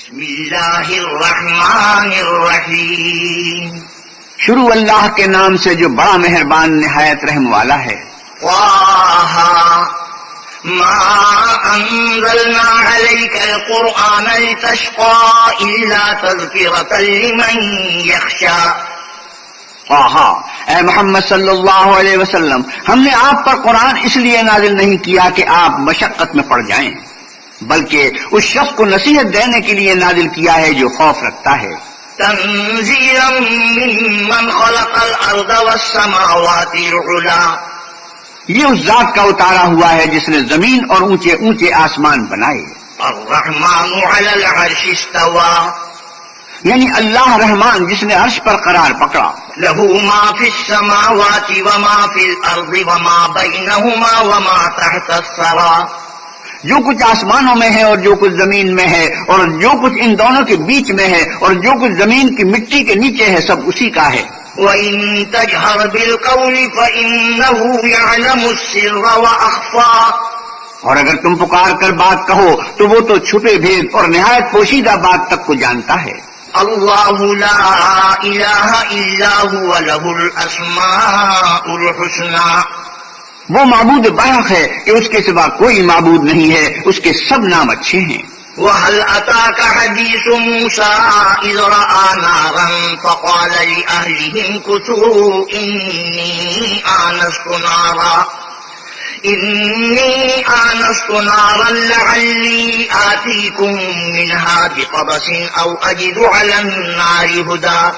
بسم اللہ الرحمن الرحیم، شروع اللہ کے نام سے جو بڑا مہربان نہایت رحم والا ہے۔ طٰہٰ ما انزلنا علیک القرآن لتشقى الا تذکرۃ لمن یخشی۔ طٰہٰ، اے محمد صلی اللہ علیہ وسلم، ہم نے آپ پر قرآن اس لیے نازل نہیں کیا کہ آپ مشقت میں پڑ جائیں، بلکہ اس شخص کو نصیحت دینے کے لیے نازل کیا ہے جو خوف رکھتا ہے۔ تنزیلا ممن خلق الارض والسماوات العلی، یہ اس ذات کا اتارا ہوا ہے جس نے زمین اور اونچے اونچے آسمان بنائے۔ الرحمن علی العرش استوى، یعنی اللہ رحمان جس نے عرش پر قرار پکڑا۔ لہ ما فی السماوات وما فی الارض وما بینہما وما تحت الثری، جو کچھ آسمانوں میں ہے اور جو کچھ زمین میں ہے اور جو کچھ ان دونوں کے بیچ میں ہے اور جو کچھ زمین کی مٹی کے نیچے ہے، سب اسی کا ہے۔ وَإِن تَجْهَرْ بِالْقَوْلِ فَإِنَّهُ يَعْلَمُ السِّرَّ وَأَخْفَى، اور اگر تم پکار کر بات کہو تو وہ تو چھپے بھید اور نہایت پوشیدہ بات تک کو جانتا ہے۔ اللہ لا الہ الا هو لہ الاسماء الحسنى، وہ معبود برحق ہے کہ اس کے سوا کوئی معبود نہیں ہے، اس کے سب نام اچھے ہیں۔ وَهَلْ أَتَاكَ حَدِيثُ مُوسَىٰ إِذْ رَأَىٰ نَارًا فَقَالَ لِأَهْلِهِ امْكُثُوا إِنِّي آنَسْتُ نَارًا لَعَلِّي آتِيكُم مِّنْهَا بِقَبَسٍ أَوْ أَجِدُ عَلَى النَّارِ هُدًى۔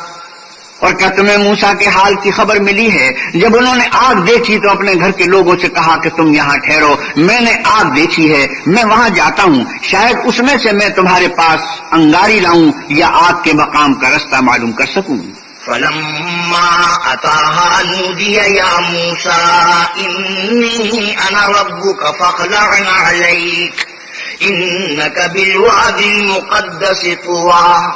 اور کیا تمہیں موسیٰ کے حال کی خبر ملی ہے؟ جب انہوں نے آگ دیکھی تو اپنے گھر کے لوگوں سے کہا کہ تم یہاں ٹھہرو، میں نے آگ دیکھی ہے، میں وہاں جاتا ہوں، شاید اس میں سے میں تمہارے پاس انگاری لاؤں یا آگ کے مقام کا رستہ معلوم کر سکوں۔ فَلَمَّا أَتَاهَا نُودِيَ يَا مُوسَىٰ إِنِّي أَنَا رَبُّكَ فَاخْلَعْ عَلَيْكَ إِنَّكَ بِالْوَادِ الْمُقَدَّسِ طُوًى۔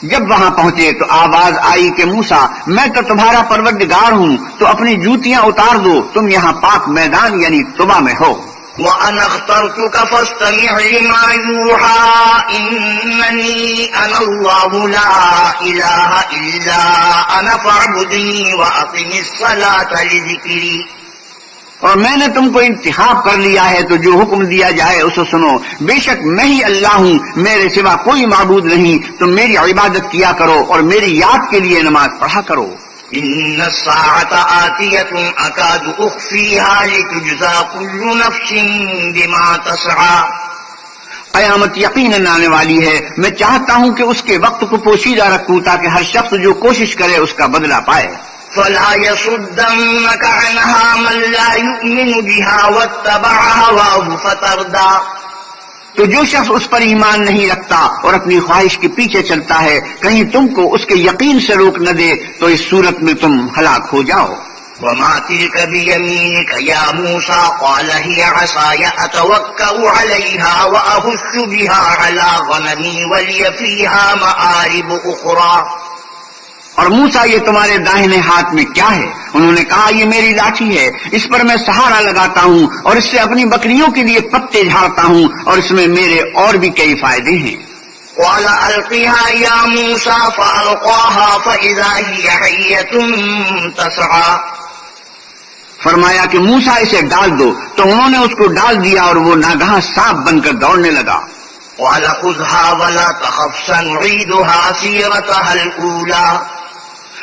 جب وہاں پہنچے تو آواز آئی کہ موسیٰ، میں تو تمہارا پروردگار ہوں، تو اپنی جوتیاں اتار دو، تم یہاں پاک میدان یعنی طبا میں ہو۔ وَأَنَا اخْتَرْتُكَ فَاسْتَمِعْ لِمَا يُوحَىٰ إِنَّنِي أَنَا اللَّهُ لَا إِلَٰهَ إِلَّا أَنَا فَاعْبُدْنِي وَأَقِمِ الصَّلَاةَ لِذِكْرِي۔ اور میں نے تم کو انتخاب کر لیا ہے تو جو حکم دیا جائے اسے سنو، بے شک میں ہی اللہ ہوں، میرے سوا کوئی معبود نہیں، تم میری عبادت کیا کرو اور میری یاد کے لیے نماز پڑھا کرو۔ إِنَّ السَّاعَةَ آتِيَةٌ أَكَادُ أُخْفِيهَا لِتُجْزَىٰ كُلُّ نَفْسٍ بِمَا تَسْعَىٰ۔ قیامت یقیناً آنے والی ہے، میں چاہتا ہوں کہ اس کے وقت کو پوشیدہ رکھوں تاکہ ہر شخص جو کوشش کرے اس کا بدلہ پائے۔ فَلَا يَصُدَّنَّكَ عَنْهَا مَن لَّا يُؤْمِنُ بِهَا وَاتَّبَعَ هَوَاهُ فَتَرْدَىٰ، تو جو شخص اس پر ایمان نہیں رکھتا اور اپنی خواہش کے پیچھے چلتا ہے، کہیں تم کو اس کے یقین سے روک نہ دے تو اس صورت میں تم ہلاک ہو جاؤ۔ وَمَا تِلْكَ بِيَمِينِكَ يَا مُوسَىٰ قَالَ هِيَ عَصَايَ أَتَوَكَّأُ عَلَيْهَا وَأَهُشُّ بِهَا عَلَىٰ غَنَمِي وَلِيَ فِيهَا مَآرِبُ أُخْرَىٰ۔ اور موسیٰ یہ تمہارے داہنے ہاتھ میں کیا ہے؟ انہوں نے کہا یہ میری لاٹھی ہے، اس پر میں سہارا لگاتا ہوں اور اس سے اپنی بکریوں کے لیے پتے جھاڑتا ہوں اور اس میں میرے اور بھی کئی فائدے ہیں۔ قَالَ أَلْقِهَا يَا مُوسَىٰ فَأَلْقَاهَا فَإِذَا هِيَ حَيَّةٌ تَسْعَىٰ۔ فرمایا کہ موسیٰ اسے ڈال دو، تو انہوں نے اس کو ڈال دیا اور وہ ناگہاں سانپ بن کر دوڑنے لگا۔ قَالَ خُذْهَا وَلَا تَخَفْ سَنُعِيدُهَا سِيرَتَهَا الْأُولَىٰ۔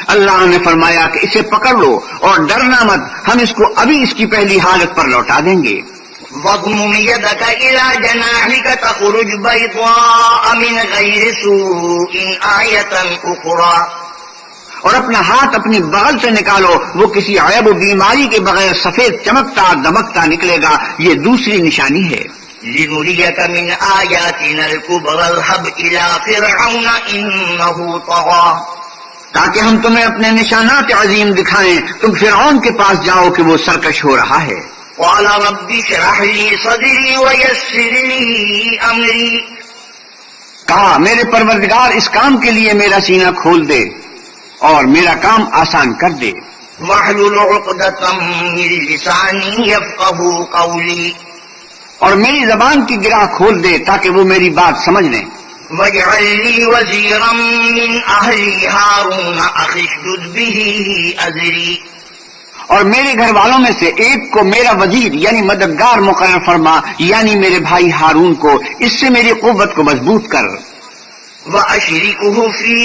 اللہ نے فرمایا کہ اسے پکڑ لو اور ڈرنا مت، ہم اس کو ابھی اس کی پہلی حالت پر لوٹا دیں گے۔ وَاضْمُمْ يَدَكَ إِلَىٰ جَنَاحِكَ تَخْرُجْ بَيْضَاءَ مِنْ غَيْرِ سُوءٍ آيَةً أُخْرَىٰ۔ اور اپنا ہاتھ اپنی بغل سے نکالو، وہ کسی عیب و بیماری کے بغیر سفید چمکتا دمکتا نکلے گا، یہ دوسری نشانی ہے۔ لِنُرِيَكَ مِنْ آيَاتِنَا الْكُبْرَى اذْهَبْ إِلَىٰ فِرْعَوْنَ إِنَّهُ طَغَىٰ۔ تاکہ ہم تمہیں اپنے نشانات عظیم دکھائیں، تم فرعون کے پاس جاؤ کہ وہ سرکش ہو رہا ہے۔ قَالَ رَبِّ اشْرَحْ لِي صَدْرِي وَيَسِّرْ لِي أَمْرِي۔ کہا میرے پروردگار اس کام کے لیے میرا سینہ کھول دے اور میرا کام آسان کر دے۔ وَاحْلُلْ عُقْدَةً مِّن لِّسَانِي يَفْقَهُوا قَوْلِي۔ اور میری زبان کی گرہ کھول دے تاکہ وہ میری بات سمجھ لیں۔ واجعل لي وزيرا من أهلي هارون أخي اشدد به أزري، اور میرے گھر والوں میں سے ایک کو میرا وزیر یعنی مددگار مقرر فرما، یعنی میرے بھائی ہارون کو، اس سے میری قوت کو مضبوط کر۔ وأشركه في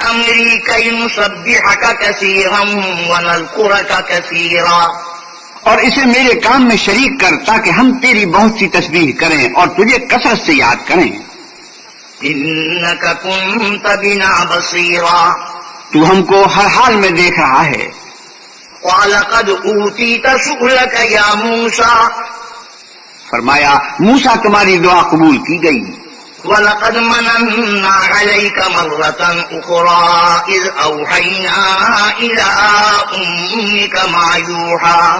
أمري كي نسبحك كثيرا ونذكرك كثيرا، اور اسے میرے کام میں شریک کر تاکہ ہم تیری بہت سی تسبیح کریں اور تجھے کثرت سے یاد کریں۔ إنك كنت بنا بصيرا، تو ہم کو ہر حال میں دیکھ رہا ہے۔ قال قد أوتيت سؤلك يا موسى، فرمایا موسیٰ تمہاری دعا قبول کی گئی۔ وَلَقَدْ مَنَنَّا عَلَيْكَ مَرَّةً أُخْرَى إِذْ أَوْحَيْنَا إِلَىٰ أُمِّكَ مَا يُوحَىٰ،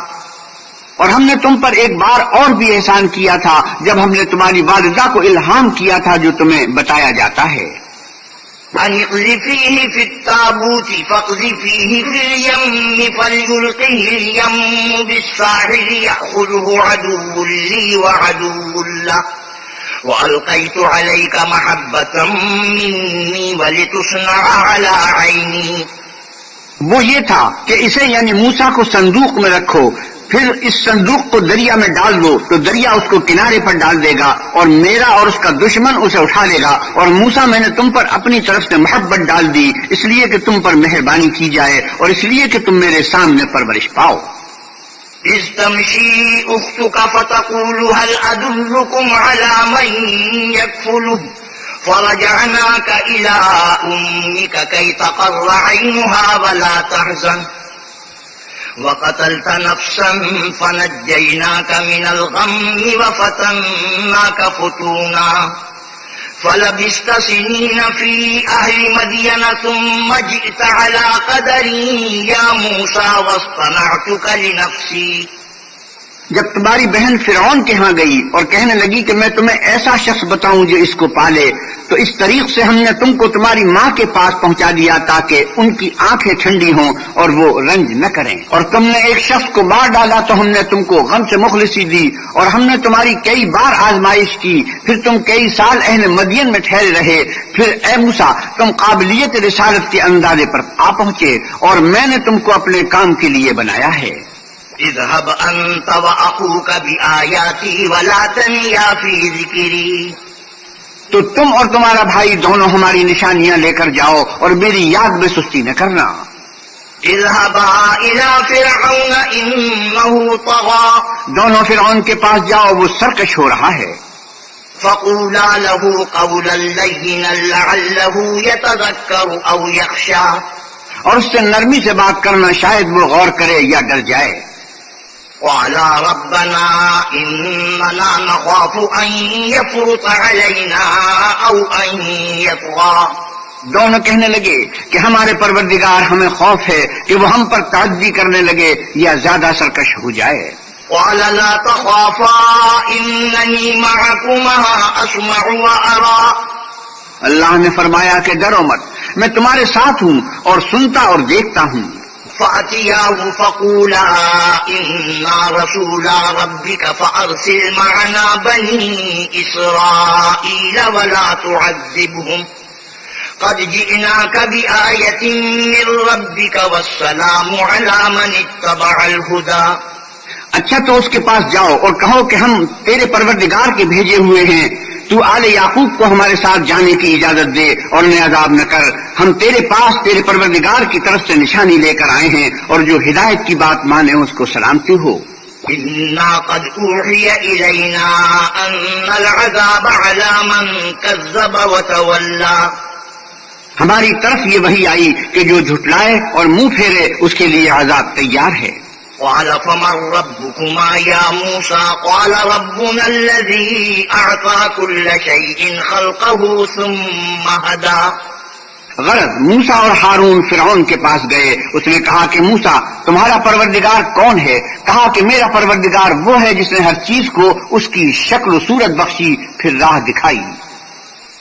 اور ہم نے تم پر ایک بار اور بھی احسان کیا تھا جب ہم نے تمہاری والدہ کو الہام کیا تھا جو تمہیں بتایا جاتا ہے۔ أَنِ اقْذِفِيهِ فِي التَّابُوتِ فَاقْذِفِيهِ فِي الْيَمِّ فَلْيُلْقِهِ الْيَمُّ بِالسَّاحِلِ يَأْخُذْهُ عَدُوٌّ لِّي وَعَدُوٌّ لَّهُ وَأَلْقَيْتُ عَلَيْكَ مَحَبَّةً مِّنِّي وَلِتُصْنَعَ عَلَىٰ عَيْنِي، وہ یہ تھا کہ اسے یعنی موسیٰ کو صندوق میں رکھو، پھر اس صندوق کو دریا میں ڈال دو تو دریا اس کو کنارے پر ڈال دے گا، اور میرا اور اس کا دشمن اسے اٹھا لے گا، اور موسیٰ میں نے تم پر اپنی طرف سے محبت ڈال دی، اس لیے کہ تم پر مہربانی کی جائے اور اس لیے کہ تم میرے سامنے پرورش پاؤ۔ إذ تمشي أختك فتقول هل أدلكم على من يكفله فرجعناك إلى أمك كي تقر عينها ولا تحزن وقتلت نفسا فنجيناك من الغم وفتناك فتونا فلبثت سنين في أهل مدين ثم جئت على قدري يا موسى واصطنعتك لنفسي، جب تمہاری بہن فرعون کے ہاں گئی اور کہنے لگی کہ میں تمہیں ایسا شخص بتاؤں جو اس کو پالے، تو اس طریق سے ہم نے تم کو تمہاری ماں کے پاس پہنچا دیا تاکہ ان کی آنکھیں ٹھنڈی ہوں اور وہ رنج نہ کریں، اور تم نے ایک شخص کو مار ڈالا تو ہم نے تم کو غم سے مخلصی دی، اور ہم نے تمہاری کئی بار آزمائش کی، پھر تم کئی سال اہل مدین میں ٹھہرے رہے، پھر اے موسیٰ تم قابلیت رسالت کے اندازے پر آ پہنچے اور میں نے تم کو اپنے کام کے لیے بنایا ہے۔ اذهب أنت وأخوك بآياتي ولا تنيا في ذكري، تو تم اور تمہارا بھائی دونوں ہماری نشانیاں لے کر جاؤ اور میری یاد میں سستی نہ کرنا۔ اذهبا إلى فرعون إنه طغى، دونوں فرعون کے پاس جاؤ، وہ سرکش ہو رہا ہے۔ فقولا له قولا لينا لعله يتذكر أو يخشى، اور اس سے نرمی سے بات کرنا، شاید وہ غور کرے یا ڈر جائے۔ قالا ربنا إننا نخاف أن يفرط علينا أو أن يطغى، دونوں کہنے لگے کہ ہمارے پروردگار ہمیں خوف ہے کہ وہ ہم پر تعدی کرنے لگے یا زیادہ سرکش ہو جائے۔ قال لا تخافا إنني معكما أسمع وأرى، اللہ نے فرمایا کہ ڈرو مت، میں تمہارے ساتھ ہوں اور سنتا اور دیکھتا ہوں۔ فأتياه فقولا إنا رسولا ربك فأرسل معنا بني إسرائيل ولا تعذبهم قد جئناك بآية من ربك والسلام على من اتبع الهدى، اچھا تو اس کے پاس جاؤ اور کہو کہ ہم تیرے پروردگار کے بھیجے ہوئے ہیں، تو آل یعقوب کو ہمارے ساتھ جانے کی اجازت دے اور انہیں عذاب نہ کر، ہم تیرے پاس تیرے پروردگار کی طرف سے نشانی لے کر آئے ہیں، اور جو ہدایت کی بات مانے اس کو سلامتی ہو۔ إنا قد أوحي إلينا أن العذاب على من كذب وتولى، ہماری طرف یہ وحی آئی کہ جو جھٹلائے اور منہ پھیرے اس کے لیے عذاب تیار ہے۔ قال فمن ربكما يا موسى قال ربنا الذي أعطى كل شيء خلقه ثم هدى، غرض موسیٰ اور ہارون فرعون کے پاس گئے، اس نے کہا کہ موسیٰ تمہارا پروردگار کون ہے؟ کہا کہ میرا پروردگار وہ ہے جس نے ہر چیز کو اس کی شکل و صورت بخشی پھر راہ دکھائی۔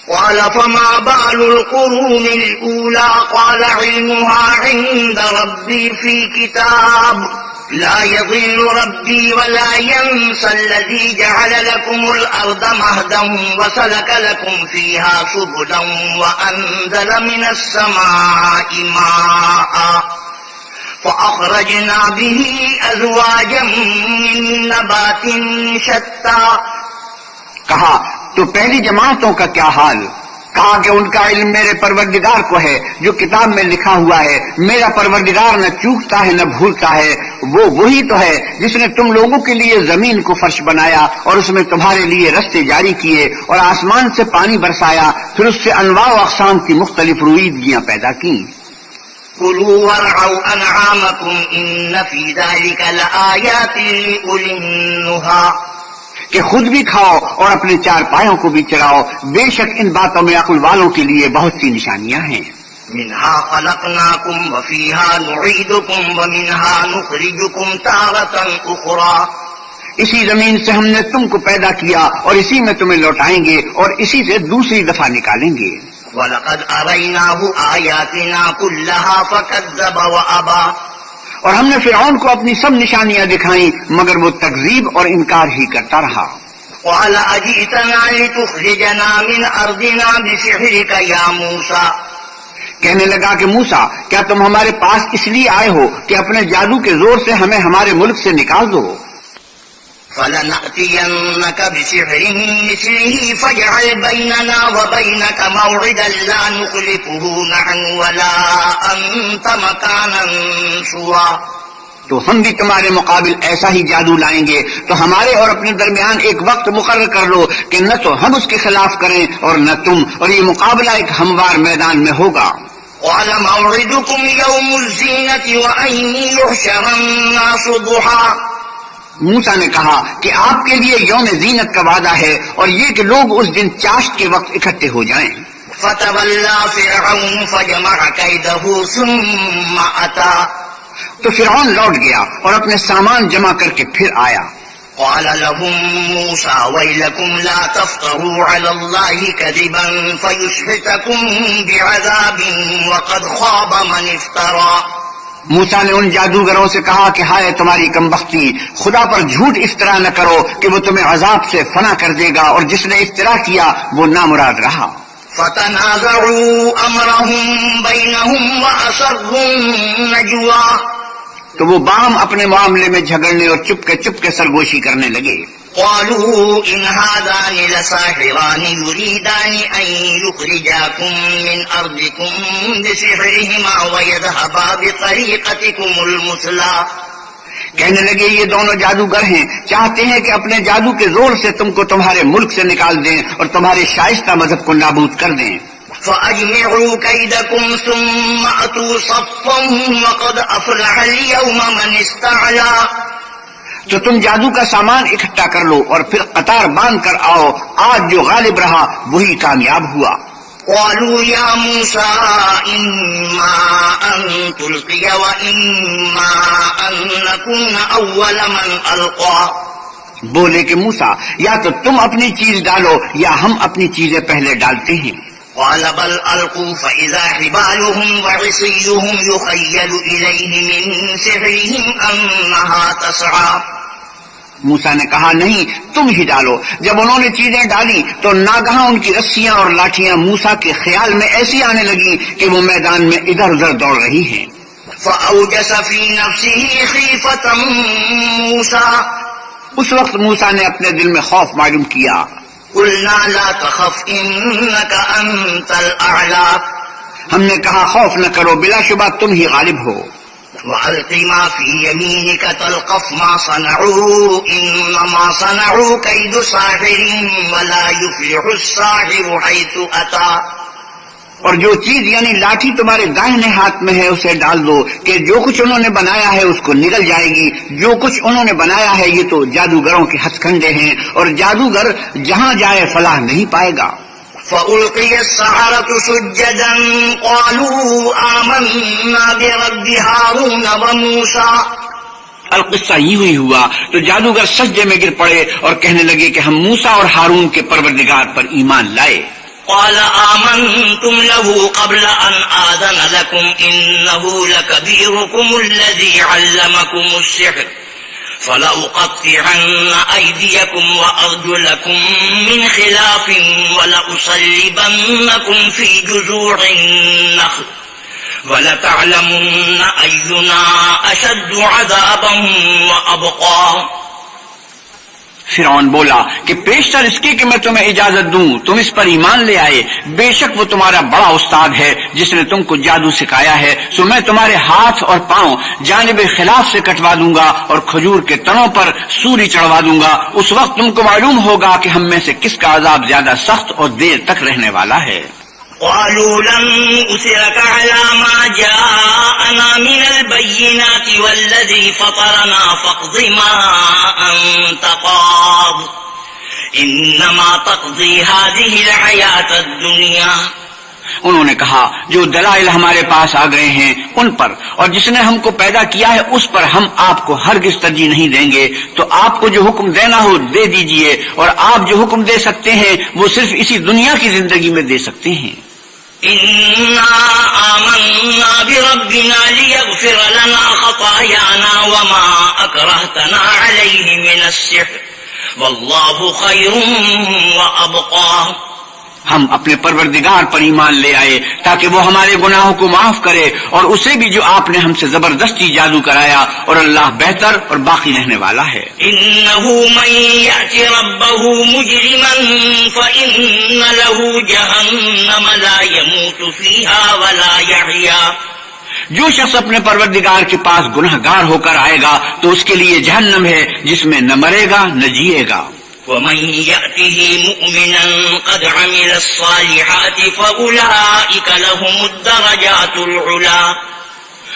قال فما بال القرون الأولى قال علمها عند ربي في كتاب لا يضل ربي ولا ينسى الذي جعل لكم الأرض مهدا وسلك لكم فيها سبلا وأنزل من السماء ماء فأخرجنا به أزواجا من نبات شتى. کہا تو پہلی جماعتوں کا کیا حال؟ کہا کہ ان کا علم میرے پروردگار کو ہے جو کتاب میں لکھا ہوا ہے. میرا پروردگار نہ چوکتا ہے نہ بھولتا ہے. وہ وہی تو ہے جس نے تم لوگوں کے لیے زمین کو فرش بنایا اور اس میں تمہارے لیے رستے جاری کیے اور آسمان سے پانی برسایا، پھر اس سے انواع و اقسام کی مختلف رویدگیاں پیدا کی. كلوا وارعوا أنعامكم إن في ذلك لآيات لأولي النهى. کہ خود بھی کھاؤ اور اپنے چار پایوں کو بھی چراؤ، بے شک ان باتوں میں عقل والوں کے لیے بہت سی نشانیاں ہیں. منها خلقناكم وفيها نعيدكم ومنها نخرجكم تارة أخرى. اسی زمین سے ہم نے تم کو پیدا کیا اور اسی میں تمہیں لوٹائیں گے اور اسی سے دوسری دفعہ نکالیں گے. وَلَقَدْ أَرَيْنَاهُ آيَاتِنَا كُلَّهَا فَكَذَّبَ وَأَبَى. اور ہم نے فرعون کو اپنی سب نشانیاں دکھائیں مگر وہ تکذیب اور انکار ہی کرتا رہا. قَالَ أَجِئْتَنَا لِتُخْرِجَنَا مِنْ أَرْضِنَا بِسِحْرِكَ يَا مُوسَى. کہنے لگا کہ موسیٰ کیا تم ہمارے پاس اس لیے آئے ہو کہ اپنے جادو کے زور سے ہمیں ہمارے ملک سے نکال دو؟ فَلَنَأْتِيَنَّكَ بِسِحْرٍ مِثْلِهِ فَاجْعَلْ بَيْنَنَا وَبَيْنَكَ مَوْعِدًا لَا نُخْلِفُهُ نَحْنُ وَلَا أَنْتَ مَكَانًا سُوًى. تو ہم بھی تمہارے مقابل ایسا ہی جادو لائیں گے تو ہمارے اور اپنے درمیان ایک وقت مقرر کر لو کہ نہ تو ہم اس کے خلاف کریں اور نہ تم، اور یہ مقابلہ ایک ہموار میدان میں ہوگا. قَالَ مَوْعِدُكُمْ يَوْمُ الزِّينَةِ وَأَن يُحْشَرَ النَّاسُ ضُحًى. موسیٰ نے کہا کہ آپ کے لیے یوم زینت کا وعدہ ہے اور یہ کہ لوگ اس دن چاشت کے وقت اکٹھے ہو جائیں. فَتَوَلَّى فِرْعَوْنُ فَجَمَعَ كَيْدَهُ ثُمَّ أَتَى. تو فرعون لوٹ گیا اور اپنے سامان جمع کر کے پھر آیا. قال لهم موسى ويلكم لا تفتروا على الله كذبا فيسحتكم بعذاب وقد خاب من افترى. موسیٰ نے ان جادوگروں سے کہا کہ ہائے تمہاری کمبختی، خدا پر جھوٹ افطرا نہ کرو کہ وہ تمہیں عذاب سے فنا کر دے گا، اور جس نے افطرا کیا وہ نامراد رہا. فتنازعوا امرهم بينهم واسروا النجوى. تو وہ باہم اپنے معاملے میں جھگڑنے اور چپ کے سرگوشی کرنے لگے. قالوا ان هذان لساحران يريدان ان يخرجاكم من ارضكم بسحرهما ويذهبا بطريقتكم المثلى. کہنے لگے یہ دونوں جادوگر ہیں، چاہتے ہیں کہ اپنے جادو کے زور سے تم کو تمہارے ملک سے نکال دیں اور تمہارے شائستہ مذہب کو نابود کر دیں. فَأَجْمِعُوا كَيْدَكُمْ ثُمَّ أَتُوا صَفًّا وَقَدْ أَفْلَحَ الْيَوْمَ مَنِ اسْتَعْلَىٰ. تو تم جادو کا سامان اکٹھا کر لو اور پھر قطار باندھ کر آؤ، آج جو غالب رہا وہی کامیاب ہوا. قالوا يا موسى إما أن تلقي وإما أن نكون أول من ألقى. بولے کہ موسیٰ یا تو تم اپنی چیز ڈالو یا ہم اپنی چیزیں پہلے ڈالتے ہیں. قال بل ألقوا فإذا حبالهم وعصيهم يخيل إليه من سحرهم أنها تسعى. موسیٰ نے کہا نہیں تم ہی ڈالو. جب انہوں نے چیزیں ڈالی تو ناگہاں ان کی رسیاں اور لاٹھیاں موسیٰ کے خیال میں ایسی آنے لگی کہ وہ میدان میں ادھر ادھر دوڑ رہی ہیں. فأوجس في نفسه خيفة موسى. اس وقت موسیٰ نے اپنے دل میں خوف معلوم کیا. قلنا لا تخف إنك أنت الأعلى. ہم نے کہا خوف نہ کرو، بلا شبہ تم ہی غالب ہو. وَأَلْقِ مَا فِي يَمِينِكَ تَلْقَفْ مَا صَنَعُوا إِنَّمَا صَنَعُوا كَيْدُ سَاحِرٍ وَلَا يُفْلِحُ السَّاحِرُ حَيْثُ أَتَى. اور جو چیز یعنی لاٹھی تمہارے دائیں ہاتھ میں ہے اسے ڈال دو کہ جو کچھ انہوں نے بنایا ہے اس کو نگل جائے گی. جو کچھ انہوں نے بنایا ہے یہ تو جادوگروں کے ہتھ کنڈے ہیں، اور جادوگر جہاں جائے فلاح نہیں پائے گا. فَأُلْقِيَ السَّحَرَةُ سُجَّدًا قَالُوا آمَنَّا بِرَبِّ هَارُونَ وَمُوسَىٰ. القصہ یوں ہی ہوا تو جادوگر سجدے میں گر پڑے اور کہنے لگے کہ ہم موسیٰ اور ہارون کے پروردگار پر ایمان لائے. قال آمنتم له قبل أن آذن لكم إنه لكبيركم الذي علمكم السحر فلأقطعن أيديكم وأرجلكم من خلاف ولأصلبنكم في جذوع النخل وَلَتَعْلَمُنَّ أَيُّنَا أَشَدُّ عَذَابًا وَأَبْقَىٰ۔ فرعون بولا کہ پیشتر اس کی کہ میں تمہیں اجازت دوں تم اس پر ایمان لے آئے، بے شک وہ تمہارا بڑا استاد ہے جس نے تم کو جادو سکھایا ہے، سو میں تمہارے ہاتھ اور پاؤں جانب خلاف سے کٹوا دوں گا اور کھجور کے تنوں پر سوری چڑھوا دوں گا، اس وقت تم کو معلوم ہوگا کہ ہم میں سے کس کا عذاب زیادہ سخت اور دیر تک رہنے والا ہے۔ قالوا لن نؤثرك على ما جاءنا من البينات والذي فطرنا فاقض ما أنت قاض إنما تقضي هذه الحياة الدنيا۔ انہوں نے کہا جو دلائل ہمارے پاس آ گئے ہیں ان پر اور جس نے ہم کو پیدا کیا ہے اس پر ہم آپ کو ہرگز ترجیح نہیں دیں گے، تو آپ کو جو حکم دینا ہو دے دیجئے، اور آپ جو حکم دے سکتے ہیں وہ صرف اسی دنیا کی زندگی میں دے سکتے ہیں۔ إنا آمنا بربنا ليغفر لنا خطايانا وما أكرهتنا عليه من السحر والله خير وأبقى۔ ہم اپنے پروردگار پر ایمان لے آئے تاکہ وہ ہمارے گناہوں کو معاف کرے اور اسے بھی جو آپ نے ہم سے زبردستی جادو کرایا، اور اللہ بہتر اور باقی رہنے والا ہے۔ إنه من يأت ربه مجرما فإن له جهنم لا يموت فيها ولا يحيا۔ جو شخص اپنے پروردگار کے پاس گنہگار ہو کر آئے گا تو اس کے لیے جہنم ہے جس میں نہ مرے گا نہ جیے گا۔ ومن يأته مؤمنا قد عمل الصالحات فأولئك لهم الدرجات العلا۔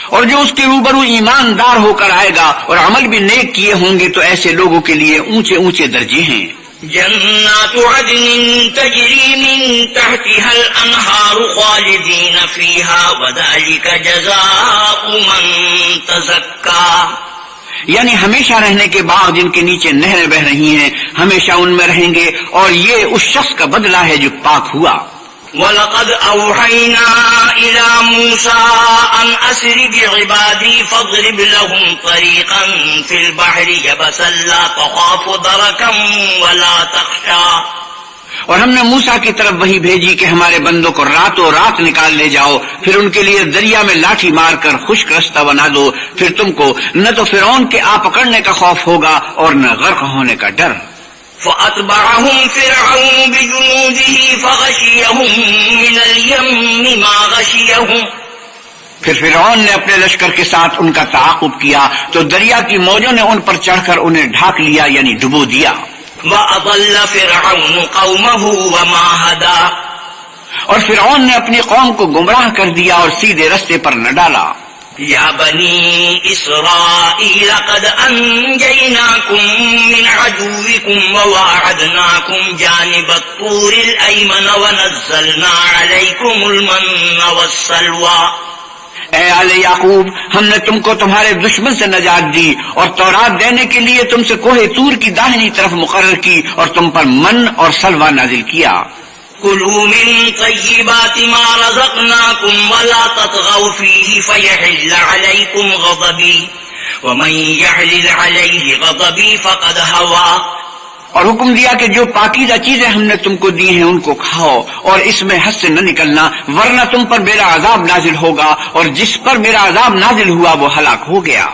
اور جو اس کے روبرو ایماندار ہو کر آئے گا اور عمل بھی نیک کیے ہوں گے تو ایسے لوگوں کے لیے اونچے اونچے درجے ہیں۔ جنات عدن تجری من تحتها الانہار خالدین فیہا وذلک جزاء من تزکا۔ یعنی ہمیشہ رہنے کے باغ جن کے نیچے نہریں بہ رہی ہیں، ہمیشہ ان میں رہیں گے، اور یہ اس شخص کا بدلہ ہے جو پاک ہوا۔ وَلَقَدْ أَوْحَيْنَا إِلَى مُوسَىٰ أَنْ أَسْرِ بِعِبَادِي فَاضْرِبْ لَهُمْ طَرِيقًا فِي الْبَحْرِ يَبَسًا لَا تَخَافُ دَرَكًا وَلَا تَخْشَىٰ۔ اور ہم نے موسیٰ کی طرف وہی بھیجی کہ ہمارے بندوں کو راتوں رات نکال لے جاؤ، پھر ان کے لیے دریا میں لاٹھی مار کر خشک رستہ بنا دو، پھر تم کو نہ تو فرعون کے آ پکڑنے کا خوف ہوگا اور نہ غرق ہونے کا ڈر۔ فَأَتْبَعَهُمْ فِرْعَوْنُ بِجُنُودِهِ فَغَشِيَهُم مِّنَ الْيَمِّ مَا غَشِيَهُم۔ پھر فرعون نے اپنے لشکر کے ساتھ ان کا تعاقب کیا تو دریا کی موجوں نے ان پر چڑھ کر انہیں ڈھانک لیا، یعنی ڈبو دیا۔ وَأَضَلَّ فِرْعَوْنُ قَوْمَهُ وَمَا هَدَىٰ۔ اور فرعون نے اپنی قوم کو گمراہ کر دیا اور سیدھے رستے پر نہ ڈالا۔ یا بنی اسرائیل قد انجیناکم من عدوکم وواعدناکم جانب الطور الایمن ونزلنا علیکم المن والسلوى۔ اے آل یعقوب، ہم نے تم کو تمہارے دشمن سے نجات دی اور تورات دینے کے لیے تم سے کوہ طور کی داہنی طرف مقرر کی اور تم پر من اور سلوہ نازل کیا۔ کلوا من طیبات ما رزقناکم ولا تطغوا فیہ فیحل علیکم غضبی ومن یحلل علیہ غضبی فقد ہوا۔ اور حکم دیا کہ جو پاکیزہ چیزیں ہم نے تم کو دی ہیں ان کو کھاؤ اور اس میں حد سے نہ نکلنا، ورنہ تم پر میرا عذاب نازل ہوگا، اور جس پر میرا عذاب نازل ہوا وہ ہلاک ہو گیا۔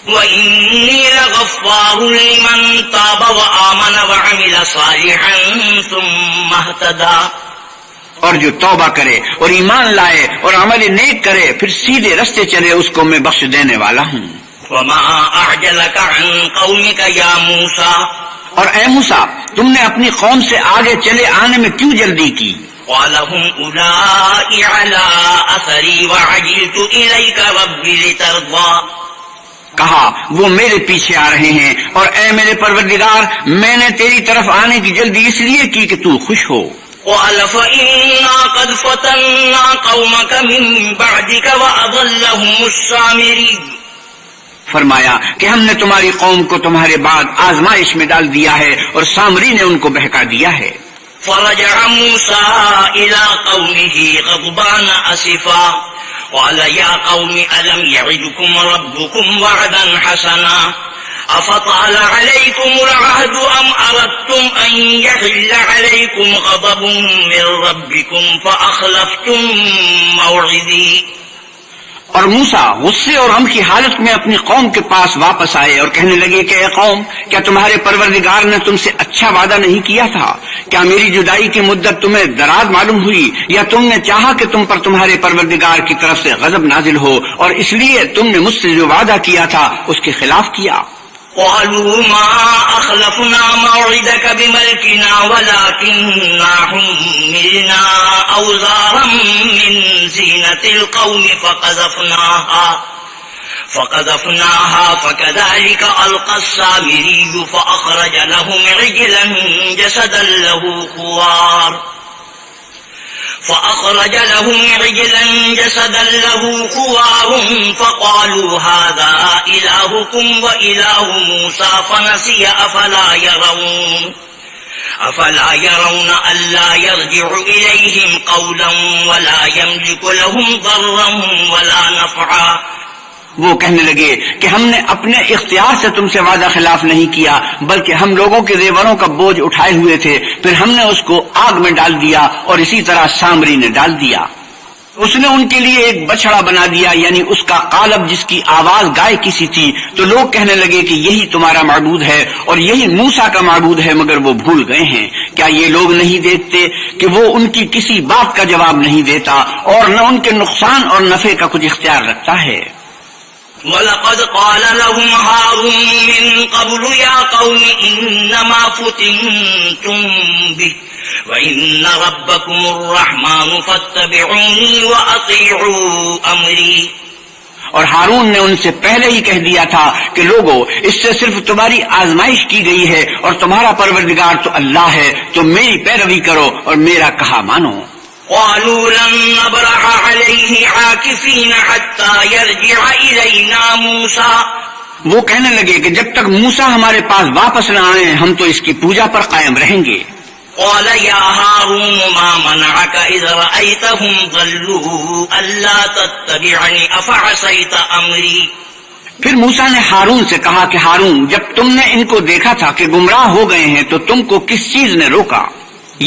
وَإِنِّي لَغَفَّارٌ لِمَن تَابَ وَآمَنَ وَعَمِلَ صَالِحًا ثُمَّ اهْتَدَىٰ۔ اور جو توبہ کرے اور ایمان لائے اور عمل نیک کرے پھر سیدھے رستے چلے اس کو میں بخش دینے والا ہوں۔ وَمَا أَعْجَلَكَ عَن قَوْمِكَ يَا مُوسَىٰ۔ اور اے موسیٰ، تم نے اپنی قوم سے آگے چلے آنے میں کیوں جلدی کی؟ قَالَ هُمْ أُولَٰئِ عَلَىٰ أَثَرِي وَعَجِلْتُ إِلَيْكَ رَبِّ لِتَرْضَىٰ۔ کہا وہ میرے پیچھے آ رہے ہیں، اور اے میرے پروردگار، میں نے تیری طرف آنے کی جلدی اس لیے کی کہ تو خوش ہو۔ قَالَ فَإِنَّا قَدْ فَتَنَّا قَوْمَكَ مِن بَعْدِكَ وَأَضَلَّهُمُ السَّامِرِيُّ۔ فرمایا کہ ہم نے تمہاری قوم کو تمہارے بعد آزمائش میں ڈال دیا ہے اور سامری نے ان کو بہکا دیا ہے۔ فرجع موسى إلى قومه غضبان أسفا قال يا قوم ألم يعدكم ربكم وعدا حسنا أفطال عليكم العهد أم أردتم أن يحل عليكم غضب من ربكم فأخلفتم موعدي. اور موسیٰ غصے اور غم کی حالت میں اپنی قوم کے پاس واپس آئے اور کہنے لگے کہ اے قوم، کیا تمہارے پروردگار نے تم سے اچھا وعدہ نہیں کیا تھا؟ کیا میری جدائی کی مدت تمہیں دراز معلوم ہوئی، یا تم نے چاہا کہ تم پر تمہارے پروردگار کی طرف سے غضب نازل ہو اور اس لیے تم نے مجھ سے جو وعدہ کیا تھا اس کے خلاف کیا؟ قالوا ما أخلفنا موعدك بملكنا ولكننا حملنا أوزارا من زينة القوم فقذفناها فكذلك ألقى السامري فأخرج لهم عجلا جسدا له خوار فقالوا هذا إلهكم وإله موسى فنسي أفلا يرون ألا يرجع إليهم قولا ولا يملك لهم ضرا ولا نفعا. وہ کہنے لگے کہ ہم نے اپنے اختیار سے تم سے وعدہ خلاف نہیں کیا، بلکہ ہم لوگوں کے زیوروں کا بوجھ اٹھائے ہوئے تھے، پھر ہم نے اس کو آگ میں ڈال دیا اور اسی طرح سامری نے ڈال دیا. اس نے ان کے لیے ایک بچڑا بنا دیا، یعنی اس کا قالب جس کی آواز گائے کی سی تھی. تو لوگ کہنے لگے کہ یہی تمہارا معبود ہے اور یہی موسیٰ کا معبود ہے، مگر وہ بھول گئے ہیں. کیا یہ لوگ نہیں دیکھتے کہ وہ ان کی کسی بات کا جواب نہیں دیتا اور نہ ان کے نقصان اور نفع کا کچھ اختیار رکھتا ہے؟ وَلَقَدْ قَالَ لَهُمْ هَارُونُ مِنْ قَبْلُ يَا قَوْمِ إِنَّمَا فُتِنْتُمْ بِهِ وَإِنَّ رَبَّكُمُ الرَّحْمَنُ فَاتَّبِعُونِي وَأَطِيعُوا أَمْرِي. اور ہارون نے ان سے پہلے ہی کہہ دیا تھا کہ لوگو، اس سے صرف تمہاری آزمائش کی گئی ہے اور تمہارا پروردگار تو اللہ ہے، تو میری پیروی کرو اور میرا کہا مانو. قالوا لن نبرح عليه عاكفين حتى يرجع إلينا موسى. وہ کہنے لگے کہ جب تک موسیٰ ہمارے پاس واپس نہ آئیں ہم تو اس کی پوجا پر قائم رہیں گے. قال يا هارون ما منعك إذ رأيتهم ضلوا ألا تتبعني أفعصيت أمري. پھر موسیٰ نے ہارون سے کہا کہ ہارون، جب تم نے ان کو دیکھا تھا کہ گمراہ ہو گئے ہیں تو تم کو کس چیز نے روکا؟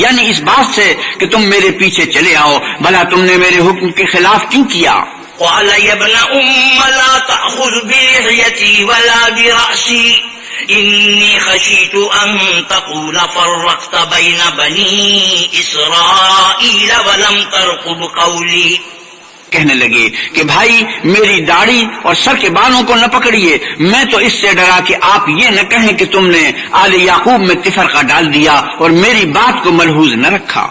یعنی اس بات سے کہ تم میرے پیچھے چلے آؤ، بھلا تم نے میرے حکم کے خلاف کیوں کیا؟ قال يا ابن لا تأخذ بلحيتي ولا برأسي إني خشيت أن تقول فرقت بين بني إسرائيل ولم ترقب قولي. کہنے لگے کہ بھائی میری داڑھی اور سر کے بالوں کو نہ پکڑیے، میں تو اس سے ڈرا کہ آپ یہ نہ کہیں کہ تم نے آل یعقوب میں تفرقہ ڈال دیا اور میری بات کو ملحوظ نہ رکھا.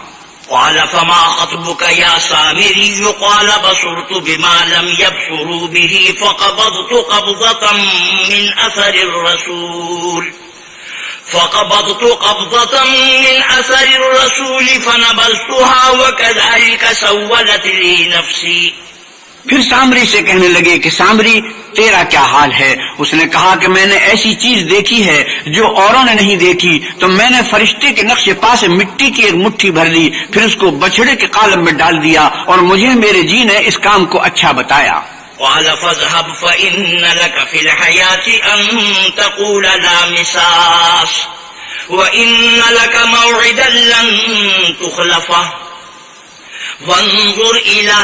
قال فما خطبك يا سامري؟ قال بصرت بما لم يبصروا به فقبضت قبضة من أثر الرسول فنبذتها وكذلك سولت لي نفسي. پھر سامری سے کہنے لگے کہ سامری تیرا کیا حال ہے؟ اس نے کہا کہ میں نے ایسی چیز دیکھی ہے جو اوروں نے نہیں دیکھی، تو میں نے فرشتے کے نقش پا سے مٹی کی ایک مٹھی بھر لی، پھر اس کو بچڑے کے قالب میں ڈال دیا اور مجھے میرے جی نے اس کام کو اچھا بتایا. قال فاذهب فإن لك في الحياة أن تقول لا مساس وإن لك موعدا لن تخلفه وانظر إلى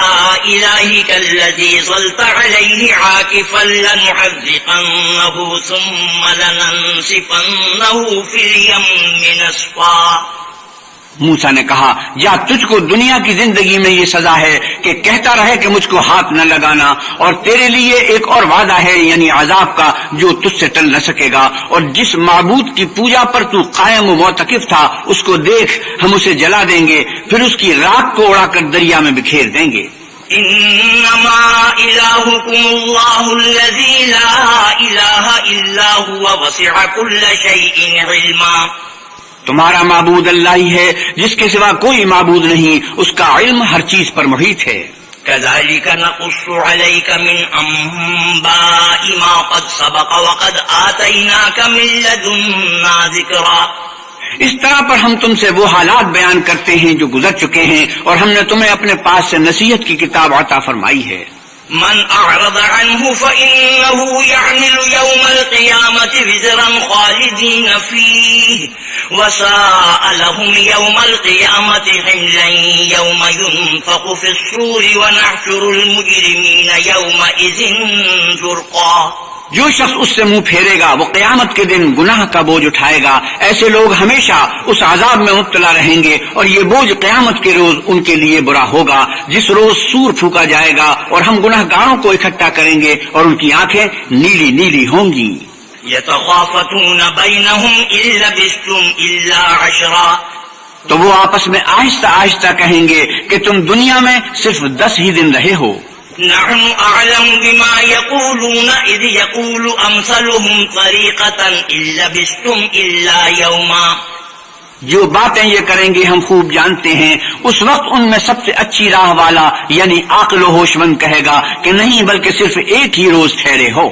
إلهك الذي ظلت عليه عاكفا لنحرقنه ثم لننسفنه في اليم نسفا. موسیٰ نے کہا جا، تجھ کو دنیا کی زندگی میں یہ سزا ہے کہ کہتا رہے کہ مجھ کو ہاتھ نہ لگانا، اور تیرے لیے ایک اور وعدہ ہے یعنی عذاب کا جو تجھ سے ٹل نہ سکے گا. اور جس معبود کی پوجا پر تو قائم و معتکف تھا اس کو دیکھ، ہم اسے جلا دیں گے، پھر اس کی راکھ کو اڑا کر دریا میں بکھیر دیں گے. انما الہکم اللہ الذی لا الہ الا هو وسع كل شیء علما. تمہارا معبود اللہ ہی ہے جس کے سوا کوئی معبود نہیں، اس کا علم ہر چیز پر محیط ہے. كذلك نقص عليك من أنباء ما قد سبق وقد آتيناك من لدنا ذكرا. اس طرح پر ہم تم سے وہ حالات بیان کرتے ہیں جو گزر چکے ہیں، اور ہم نے تمہیں اپنے پاس سے نصیحت کی کتاب عطا فرمائی ہے۔ من اعرض عنه فإنه يحمل يوم القيامة وزرا خالدين فيه وساء لهم يوم القيامة حملا يوم ينفخ في الصور ونحشر المجرمين يومئذ زرقا۔ جو شخص اس سے منہ پھیرے گا وہ قیامت کے دن گناہ کا بوجھ اٹھائے گا، ایسے لوگ ہمیشہ اس عذاب میں مبتلا رہیں گے، اور یہ بوجھ قیامت کے روز ان کے لیے برا ہوگا، جس روز سور پھونکا جائے گا اور ہم گناہ گاروں کو اکٹھا کریں گے اور ان کی آنکھیں نیلی نیلی ہوں گی۔ يتخافتون بينهم إن لبثتم إلا عشرا۔ تو وہ آپس میں آہستہ آہستہ کہیں گے کہ تم دنیا میں صرف 10 ہی دن رہے ہو۔ نحن أعلم بما يقولون إذ يقول أمثلهم طريقة إن لبثتم إلا يوما۔ جو باتیں یہ کریں گے ہم خوب جانتے ہیں، اس وقت ان میں سب سے اچھی راہ والا یعنی عاقل و ہوش مند کہے گا کہ نہیں بلکہ صرف ایک ہی روز ٹھہرے ہو۔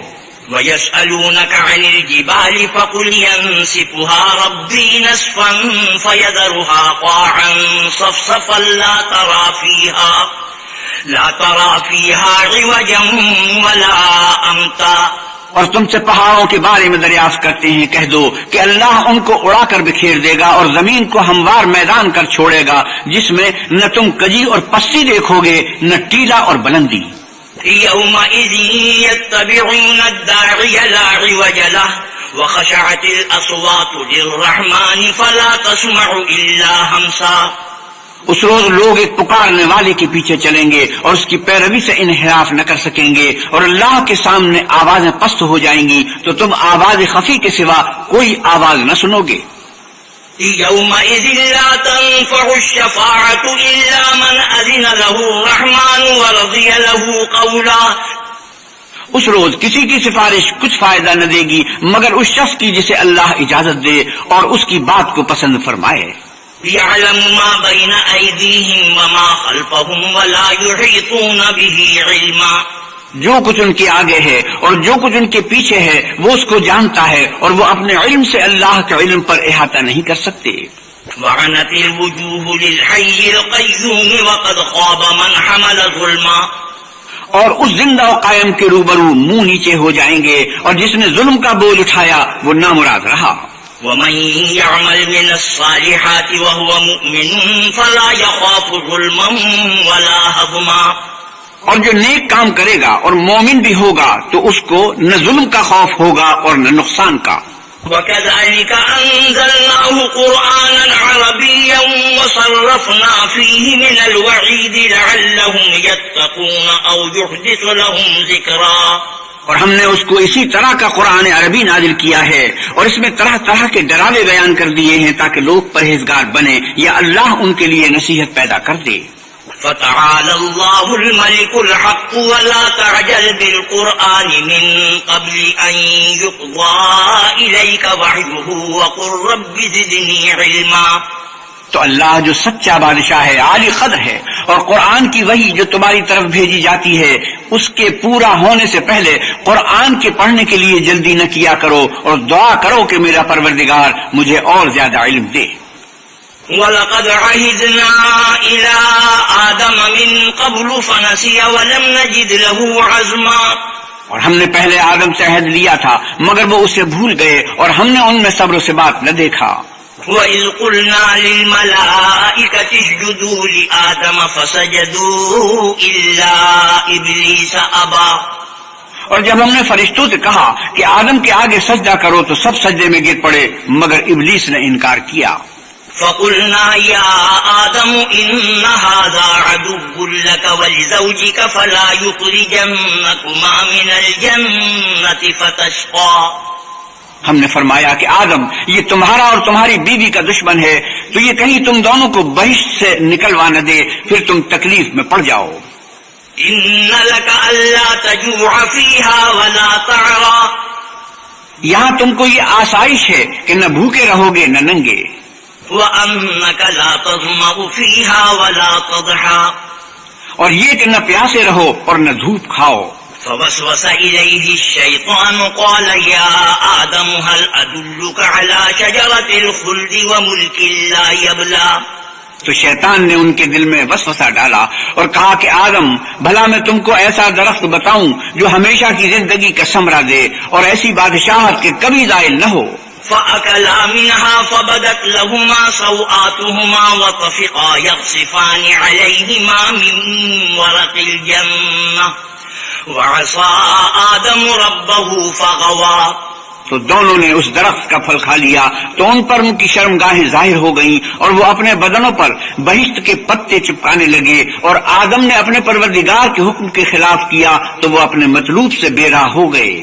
وَيَسْأَلُونَكَ عَنِ الْجِبَالِ فَقُلْ يَنسِفُهَا رَبِّي نَسْفًا فَيَذَرُهَا قَاعًا صَفْصَفًا لا ترى فيها عوجا ولا أمتا۔ اور تم سے پہاڑوں کے بارے میں دریافت کرتے ہیں، کہہ دو کہ اللہ ان کو اڑا کر بکھیر دے گا اور زمین کو ہموار میدان کر چھوڑے گا، جس میں نہ تم کجی اور پستی دیکھو گے نہ ٹیلا اور بلندی۔ يومئذ يتبعون الداعي لا عوج له وخشعت الأصوات للرحمن فلا تسمع إلا همسا۔ اس روز لوگ ایک پکارنے والے کے پیچھے چلیں گے اور اس کی پیروی سے انحراف نہ کر سکیں گے، اور اللہ کے سامنے آوازیں پست ہو جائیں گی تو تم آواز خفی کے سوا کوئی آواز نہ سنو گے۔ يومئذ لا تنفع الشفاعة إلا من أذن له الرحمن ورضي له قولا۔ اس روز کسی کی سفارش کچھ فائدہ نہ دے گی مگر اس شخص کی جسے اللہ اجازت دے اور اس کی بات کو پسند فرمائے۔ يعلم ما بين أيديهم وما خلفهم ولا يحيطون به علما۔ جو کچھ ان کے آگے ہے اور جو کچھ ان کے پیچھے ہے وہ اس کو جانتا ہے، اور وہ اپنے علم سے اللہ کے علم پر احاطہ نہیں کر سکتے۔ وعنت الوجوه للحي القيوم وقد خاب من حمل ظلما۔ اور اس زندہ و قائم کے روبرو منہ نیچے ہو جائیں گے، اور جس نے ظلم کا بوجھ اٹھایا وہ نامراد رہا۔ ومن يعمل من الصالحات وهو مؤمن فلا يخاف ظلما ولا هضما۔ اور جو نیک کام کرے گا اور مومن بھی ہوگا تو اس کو نہ ظلم کا خوف ہوگا اور نہ نقصان کا۔ وكذلك أنزلناه قرآنا عربيا وصرفنا فيه من الوعيد لعلهم يتقون أو يحدث لهم ذكرا۔ اور ہم نے اس کو اسی طرح کا قرآن عربی نازل کیا ہے، اور اس میں طرح طرح کے ڈراوے بیان کر دیے ہیں تاکہ لوگ پرہیزگار بنے یا اللہ ان کے لیے نصیحت پیدا کر دے۔ فتعالى الله الملك الحق ولا تعجل بالقرآن من قبل أن يقضى إليك وحيه وقل رب زدني علما۔ تو اللہ جو سچا بادشاہ ہے، عالی قدر ہے، اور قرآن کی وحی جو تمہاری طرف بھیجی جاتی ہے اس کے پورا ہونے سے پہلے قرآن کے پڑھنے کے لیے جلدی نہ کیا کرو، اور دعا کرو کہ میرا پروردگار مجھے اور زیادہ علم دے۔ وَلَقَدْ عَهِدْنَا إِلَىٰ آدَمَ مِن قَبْلُ فَنَسِيَ وَلَمْ نَجِدْ لَهُ عَزْمًا۔ اور ہم نے پہلے آدم سے عہد لیا تھا مگر وہ اسے بھول گئے، اور ہم نے ان میں صبر و ثبات نہ دیکھا۔ وَإِذْ قُلْنَا لِلْمَلَائِكَةِ اسْجُدُوا لِآدَمَ فَسَجَدُوا إِلَّا إِبْلِيسَ أَبَىٰ۔ اور جب ہم نے فرشتوں سے کہا کہ آدم کے آگے سجدہ کرو تو سب سجدے میں گر پڑے مگر ابلیس نے انکار کیا۔ فَقُلْنَا يَا آدَمُ إِنَّ هَٰذَا عَدُوٌّ لَّكَ وَلِزَوْجِكَ فَلَا يُخْرِجَنَّكُمَا مِنَ الْجَنَّةِ فَتَشْقَىٰ۔ ہم نے فرمایا کہ آدم یہ تمہارا اور تمہاری بیوی کا دشمن ہے، تو یہ کہیں تم دونوں کو بہشت سے نکلوا نہ دے، پھر تم تکلیف میں پڑ جاؤ۔ إِنَّ لَكَ أَلَّا تَجُوعَ فِيهَا وَلَا تَعْرَىٰ۔ یہاں تم کو یہ آسائش ہے کہ نہ بھوکے رہو گے نہ ننگے۔ وَأَنَّكَ لَا تَظْمَأُ فِيهَا وَلَا تَضْحَىٰ۔ اور یہ کہ نہ پیاسے رہو اور نہ دھوپ کھاؤ۔ فوسوس إليه الشيطان قال يا آدم هل أدلك على شجرة الخلد وملك لا يبلى. تو شیطان نے ان کے دل میں وسوسہ ڈالا اور کہا کہ آدم بھلا میں تم کو ایسا درخت بتاؤں جو ہمیشہ کی زندگی کا ثمرہ دے اور ایسی بادشاہت کے کبھی زائل نہ ہو. فأكلا منها فبدت لهما سوآتهما وطفقا يخصفان عليهما من ورق الجنة وعصى آدم ربه فغوى. تو دونوں نے اس درخت کا پھل کھا لیا تو ان پر ان کی شرمگاہیں ظاہر ہو گئیں اور وہ اپنے بدنوں پر بہشت کے پتے چپکانے لگے، اور آدم نے اپنے پروردگار کے حکم کے خلاف کیا تو وہ اپنے مطلوب سے بے راہ ہو گئے.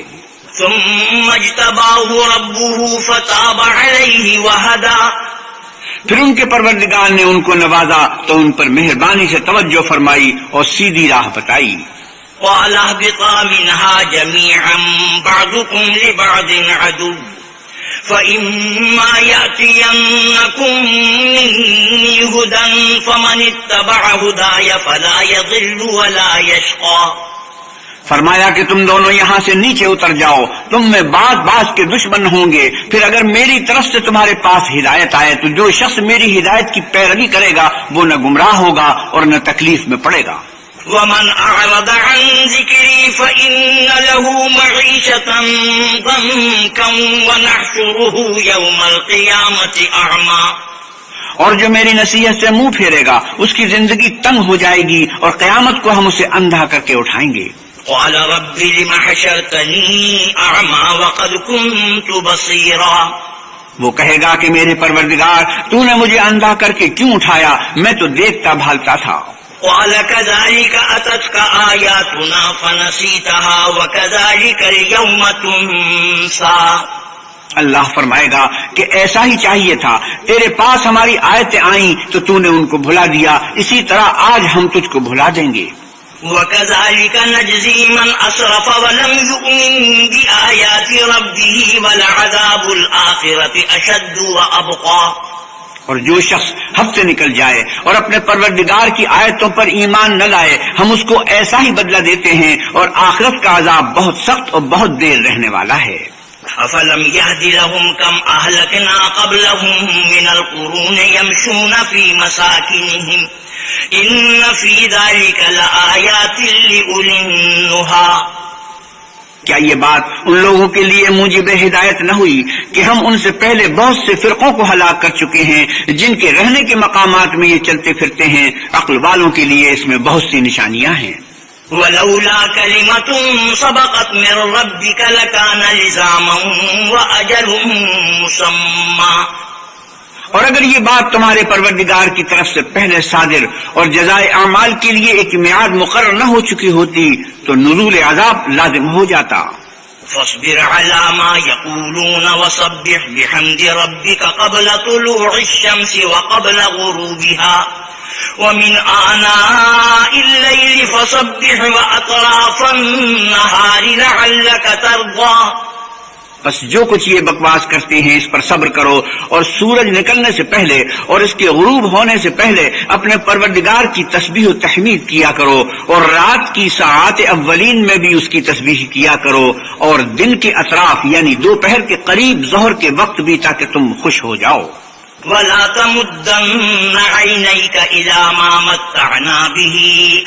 ثم اجتباه ربه فتاب عليه وهدى. پھر ان کے پروردگار نے ان کو نوازا تو ان پر مہربانی سے توجہ فرمائی اور سیدھی راہ بتائی. قال اهبطا منها جميعا بعضكم لبعض عدو فإما يأتينكم مني هدى فمن اتبع هداي فلا يضل ولا يشقى. فرمایا کہ تم دونوں یہاں سے نیچے اتر جاؤ، تم میں بعض کے دشمن ہوں گے، پھر اگر میری طرف سے تمہارے پاس ہدایت آئے تو جو شخص میری ہدایت کی پیروی کرے گا وہ نہ گمراہ ہوگا اور نہ تکلیف میں پڑے گا. ومن أعرض عن ذكري فإن له معيشة ضنكا ونحشره يوم القيامة أعمى. اور جو میری نصیحت سے منہ پھیرے گا اس کی زندگی تنگ ہو جائے گی اور قیامت کو ہم اسے اندھا کر کے اٹھائیں گے. قال رب لم حشرتني أعمى وقد كنت بصيرا. وہ کہے گا کہ میرے پروردگار تو نے مجھے اندھا کر کے کیوں اٹھایا، میں تو دیکھتا بھالتا تھا. قال كذلك أتتك آياتنا فنسيتها وكذلك اليوم تنسى. اللہ فرمائے گا کہ ایسا ہی چاہیے تھا، تیرے پاس ہماری آیتیں آئیں تو تو نے ان کو بھلا دیا، اسی طرح آج ہم تجھ کو بھلا دیں گے. وكذلك نجزي من أسرف ولم يؤمن بآيات ربه ولعذاب الآخرة أشد وأبقى. اور جو شخص حد سے نکل جائے اور اپنے پروردگار کی آیتوں پر ایمان نہ لائے ہم اس کو ایسا ہی بدلہ دیتے ہیں، اور آخرت کا عذاب بہت سخت اور بہت دیر رہنے والا ہے. أفلم يهد لهم كم أهلكنا قبلهم من القرون يمشون في مساكنهم إن في ذلك لآيات لأولي النهى. کیا یہ بات ان لوگوں کے لیے موجب ہدایت نہ ہوئی کہ ہم ان سے پہلے بہت سے فرقوں کو ہلاک کر چکے ہیں جن کے رہنے کے مقامات میں یہ چلتے پھرتے ہیں؟ عقل والوں کے لیے اس میں بہت سی نشانیاں ہیں. ولولا كلمة سبقت من ربك لكان لزاما وأجل مسمى. اور اگر یہ بات تمہارے پروردگار کی طرف سے پہلے صادر اور جزائے اعمال کے لیے ایک میعاد مقرر نہ ہو چکی ہوتی تو نزول عذاب لازم ہو جاتا. فاصبر على ما يقولون وسبح بحمد ربك قبل طلوع الشمس وقبل غروبها ومن آناء الليل فسبح وأطراف النهار لعلك ترضى. بس جو کچھ یہ بکواس کرتے ہیں اس پر صبر کرو، اور سورج نکلنے سے پہلے اور اس کے غروب ہونے سے پہلے اپنے پروردگار کی تسبیح و تحمید کیا کرو، اور رات کی ساعات اولین میں بھی اس کی تسبیح کیا کرو، اور دن کے اطراف یعنی دوپہر کے قریب ظہر کے وقت بھی، تاکہ تم خوش ہو جاؤ. ولا تمدن عينيك إلى ما متعنا به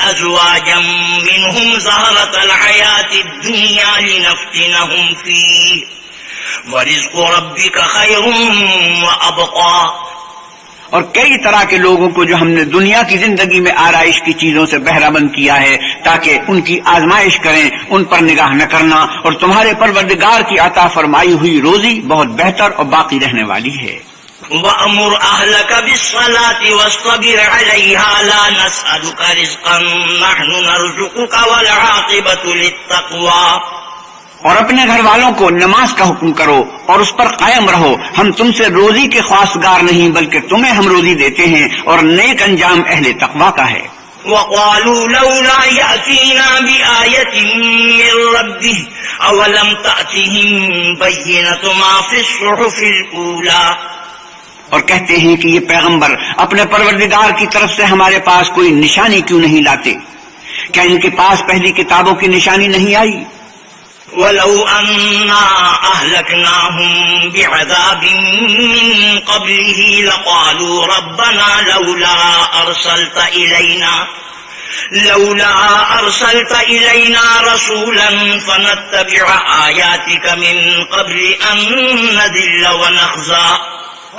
أزواجا منهم زهرة الحياة الدنيا لنفتنهم فيه ورزق ربك خير وأبقى. اور کئی طرح کے لوگوں کو جو ہم نے دنیا کی زندگی میں آرائش کی چیزوں سے بہرہ مند کیا ہے تاکہ ان کی آزمائش کریں، ان پر نگاہ نہ کرنا، اور تمہارے پروردگار کی عطا فرمائی ہوئی روزی بہت بہتر اور باقی رہنے والی ہے. وَأَمُرْ أَهْلَكَ بِالصَّلَاةِ وَاصْطَبِرْ عَلَيْهَا لَا نَسْأَلُكَ رِزْقًا نَحْنُ نَرْزُقُكَ وَالْعَاقِبَةُ لِلتَّقْوَى. اور اپنے گھر والوں کو نماز کا حکم کرو اور اس پر قائم رہو، ہم تم سے روزی کے خواستگار نہیں بلکہ تمہیں ہم روزی دیتے ہیں، اور نیک انجام اہل تقویٰ کا ہے. وَقَالُوا لَوْلَا يَأْتِينَا بِآيَةٍ مِّن رَّبِّهِ أَوَلَمْ تَأْتِهِم بَيِّنَةُ مَا فِي الصُّحُفِ الْأُولَىٰ. اور کہتے ہیں کہ یہ پیغمبر اپنے پروردگار کی طرف سے ہمارے پاس کوئی نشانی کیوں نہیں لاتے؟ کیا ان کے پاس پہلی کتابوں کی نشانی نہیں آئی؟ وَلَوْ أَنَّا أَهْلَكْنَاهُمْ بِعَذَابٍ مِّن قَبْلِهِ لَقَالُوا رَبَّنَا لولا أرسلت إلينا رسولا فنتبع آياتك من قبل أن نذل ونخزى.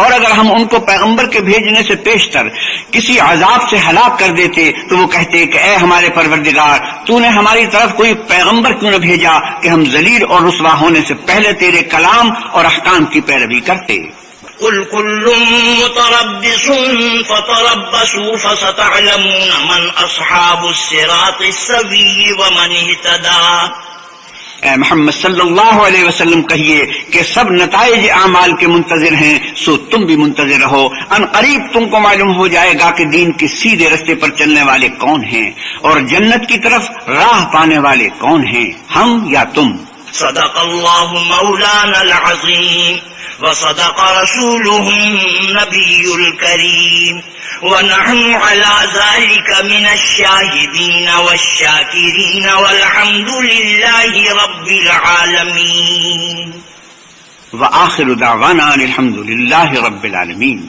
اور اگر ہم ان کو پیغمبر کے بھیجنے سے پیشتر کسی عذاب سے ہلاک کر دیتے تو وہ کہتے کہ اے ہمارے پروردگار، تو نے ہماری طرف کوئی پیغمبر کیوں نہ بھیجا کہ ہم ذلیل اور رسوا ہونے سے پہلے تیرے کلام اور احکام کی پیروی کرتے. قل كل متربص فتربصوا فستعلمون من أصحاب الصراط السوي ومن اهتدى. اے محمد صلی اللہ علیہ وسلم کہیے کہ سب نتائج اعمال کے منتظر ہیں، سو تم بھی منتظر رہو. ان قریب تم کو معلوم ہو جائے گا کہ دین کے سیدھے رستے پر چلنے والے کون ہیں اور جنت کی طرف راہ پانے والے کون ہیں، ہم یا تم. صدق اللہ مولانا العظیم وصدق رسوله النبي الكريم ونحن على ذلك من الشاهدين والشاكرين والحمد لله رب العالمين. وآخر دعوانا الحمد لله رب العالمين.